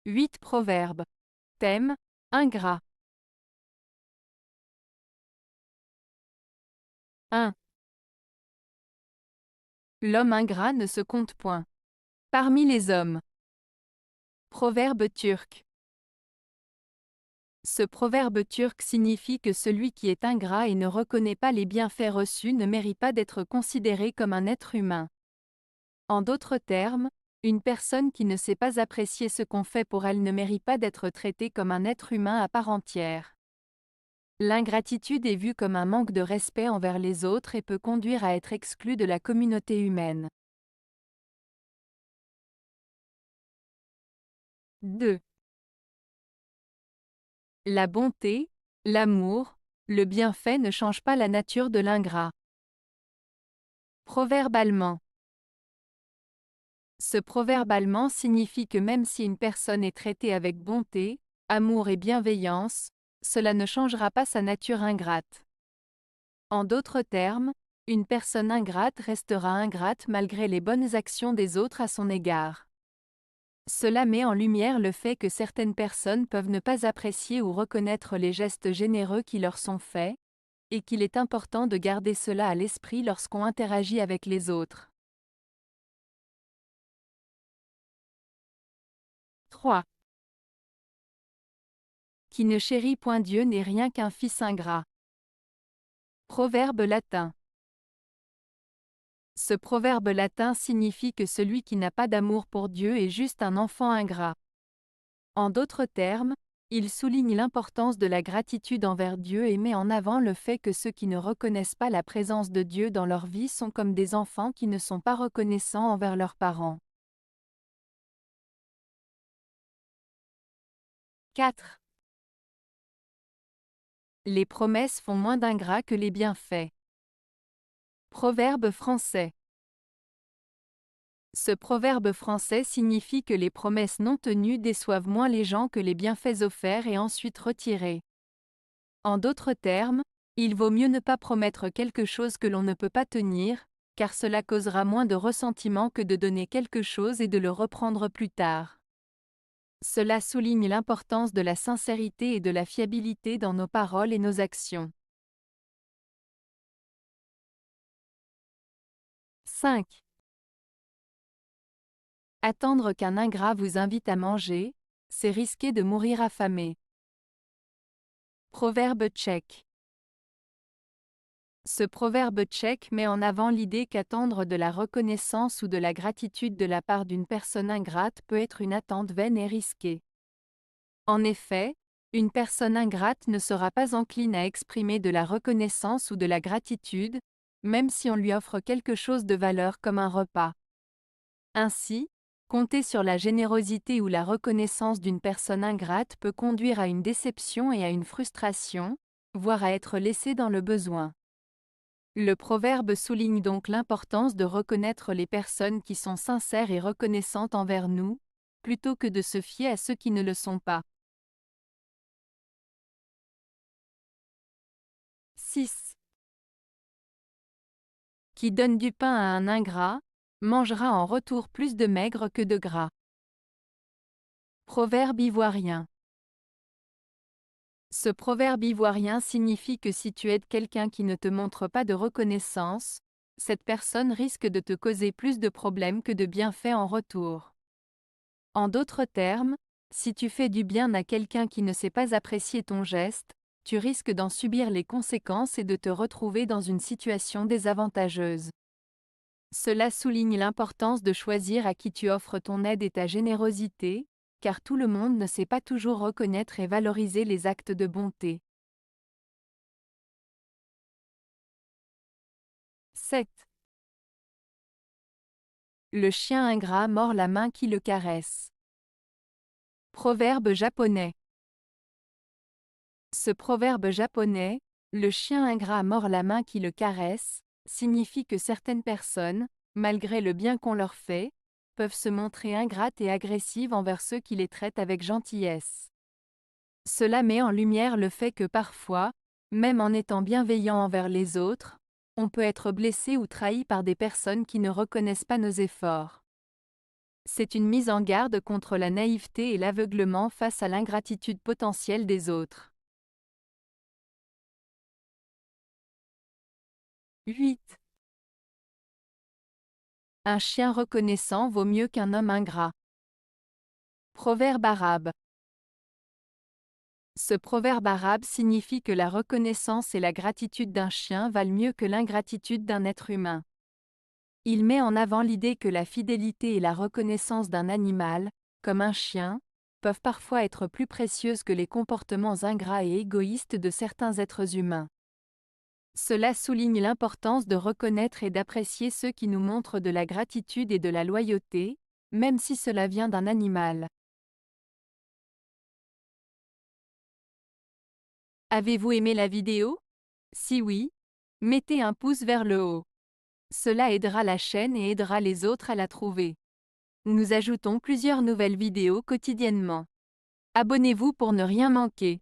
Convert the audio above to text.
8 proverbes. Thème, ingrat. 1. L'homme ingrat ne se compte point. Parmi les hommes. Proverbe turc. Ce proverbe turc signifie que celui qui est ingrat et ne reconnaît pas les bienfaits reçus ne mérite pas d'être considéré comme un être humain. En d'autres termes, une personne qui ne sait pas apprécier ce qu'on fait pour elle ne mérite pas d'être traitée comme un être humain à part entière. L'ingratitude est vue comme un manque de respect envers les autres et peut conduire à être exclu de la communauté humaine. 2. La bonté, l'amour, le bienfait ne changent pas la nature de l'ingrat. Proverbe allemand. Ce proverbe allemand signifie que même si une personne est traitée avec bonté, amour et bienveillance, cela ne changera pas sa nature ingrate. En d'autres termes, une personne ingrate restera ingrate malgré les bonnes actions des autres à son égard. Cela met en lumière le fait que certaines personnes peuvent ne pas apprécier ou reconnaître les gestes généreux qui leur sont faits, et qu'il est important de garder cela à l'esprit lorsqu'on interagit avec les autres. 3. Qui ne chérit point Dieu n'est rien qu'un fils ingrat. Proverbe latin. Ce proverbe latin signifie que celui qui n'a pas d'amour pour Dieu est juste un enfant ingrat. En d'autres termes, il souligne l'importance de la gratitude envers Dieu et met en avant le fait que ceux qui ne reconnaissent pas la présence de Dieu dans leur vie sont comme des enfants qui ne sont pas reconnaissants envers leurs parents. 4. Les promesses font moins d'ingrats que les bienfaits. Proverbe français. Ce proverbe français signifie que les promesses non tenues déçoivent moins les gens que les bienfaits offerts et ensuite retirés. En d'autres termes, il vaut mieux ne pas promettre quelque chose que l'on ne peut pas tenir, car cela causera moins de ressentiment que de donner quelque chose et de le reprendre plus tard. Cela souligne l'importance de la sincérité et de la fiabilité dans nos paroles et nos actions. 5. Attendre qu'un ingrat vous invite à manger, c'est risquer de mourir affamé. Proverbe tchèque. Ce proverbe tchèque met en avant l'idée qu'attendre de la reconnaissance ou de la gratitude de la part d'une personne ingrate peut être une attente vaine et risquée. En effet, une personne ingrate ne sera pas encline à exprimer de la reconnaissance ou de la gratitude, même si on lui offre quelque chose de valeur comme un repas. Ainsi, compter sur la générosité ou la reconnaissance d'une personne ingrate peut conduire à une déception et à une frustration, voire à être laissé dans le besoin. Le proverbe souligne donc l'importance de reconnaître les personnes qui sont sincères et reconnaissantes envers nous, plutôt que de se fier à ceux qui ne le sont pas. 6. Qui donne du pain à un ingrat, mangera en retour plus de maigre que de gras. Proverbe ivoirien. Ce proverbe ivoirien signifie que si tu aides quelqu'un qui ne te montre pas de reconnaissance, cette personne risque de te causer plus de problèmes que de bienfaits en retour. En d'autres termes, si tu fais du bien à quelqu'un qui ne sait pas apprécier ton geste, tu risques d'en subir les conséquences et de te retrouver dans une situation désavantageuse. Cela souligne l'importance de choisir à qui tu offres ton aide et ta générosité, car tout le monde ne sait pas toujours reconnaître et valoriser les actes de bonté. 7. Le chien ingrat mord la main qui le caresse. Proverbe japonais. Ce proverbe japonais, le chien ingrat mord la main qui le caresse, signifie que certaines personnes, malgré le bien qu'on leur fait, peuvent se montrer ingrates et agressives envers ceux qui les traitent avec gentillesse. Cela met en lumière le fait que parfois, même en étant bienveillant envers les autres, on peut être blessé ou trahi par des personnes qui ne reconnaissent pas nos efforts. C'est une mise en garde contre la naïveté et l'aveuglement face à l'ingratitude potentielle des autres. 8. Un chien reconnaissant vaut mieux qu'un homme ingrat. Proverbe arabe. Ce proverbe arabe signifie que la reconnaissance et la gratitude d'un chien valent mieux que l'ingratitude d'un être humain. Il met en avant l'idée que la fidélité et la reconnaissance d'un animal, comme un chien, peuvent parfois être plus précieuses que les comportements ingrats et égoïstes de certains êtres humains. Cela souligne l'importance de reconnaître et d'apprécier ceux qui nous montrent de la gratitude et de la loyauté, même si cela vient d'un animal. Avez-vous aimé la vidéo? Si oui, mettez un pouce vers le haut. Cela aidera la chaîne et aidera les autres à la trouver. Nous ajoutons plusieurs nouvelles vidéos quotidiennement. Abonnez-vous pour ne rien manquer.